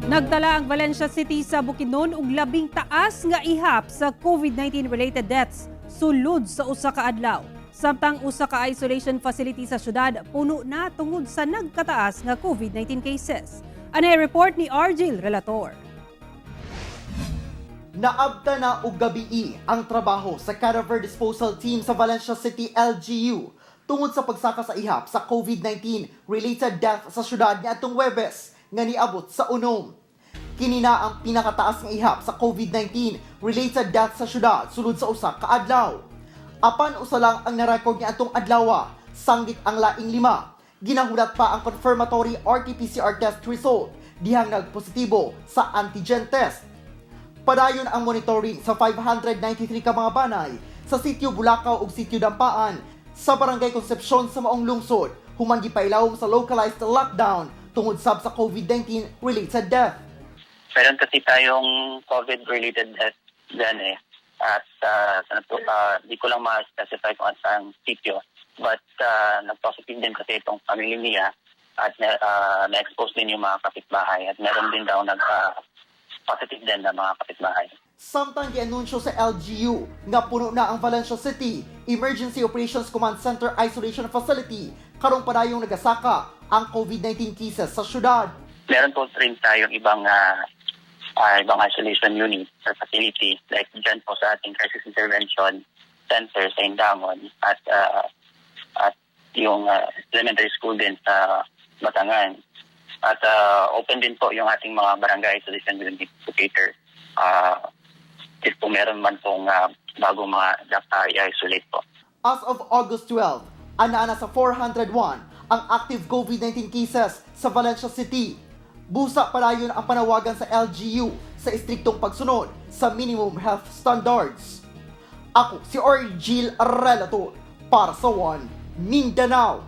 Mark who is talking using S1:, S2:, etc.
S1: Nagtala ang Valencia City sa Bukidnon og labing taas nga ihap sa COVID-19 related deaths sulod sa usa ka adlaw. Samtang usa ka isolation facility sa siyudad puno na tungod sa nagkataas nga COVID-19 cases. Anay report ni Argil Relator.
S2: Naabta na og gabii ang trabaho sa cadaver disposal team sa Valencia City LGU tungod sa pagsaka sa ihap sa COVID-19 related death sa siyudad niadtong Huwebes nga niabot sa unom. Kini na ang pinakataas nga ihap sa COVID-19 related death sa siyudad sulod sa usa ka adlaw. Apan usa lang ang narecord niadtong adlaw, sanggit ang laing 5. Ginahulat pa ang confirmatory RT-PCR test result dihang nagpositibo sa antigen test. Padayon ang monitoring sa 593 ka mga banay sa sitio Bulacau ug sitio Dampaan sa barangay Concepcion sa maong lungsod human gipailawom sa localized lockdown tungod sab sa COVID-19 related death.
S3: Meron kasi tayong COVID-related death dyan eh. At di ko lang ma-specify kung saan sitio. But nag-positive din kasi itong family niya at na-expose din yung mga kapitbahay. At meron din daw nag-positive din na mga kapitbahay.
S2: Samtang gi-anunsyo sa LGU nga puno na ang Valencia City Emergency Operations Command Center Isolation Facility karong padayong nagasaka ang COVID-19 cases sa syudad.
S3: Meron po rin tayong ibang isolation unit or facility like dyan po sa ating crisis intervention center sa Indangon at yung elementary school din sa Batangan. At open din po yung ating mga barangay isolation unit locator. If po meron man pong bagong mga i-isolate po.
S2: As of August 12, ana sa 401 ang active COVID-19 cases sa Valencia City. Busa padayon ang panawagan sa LGU sa istriktong pagsunod sa minimum health standards. Ako si Argil Relator para sa One Mindanao.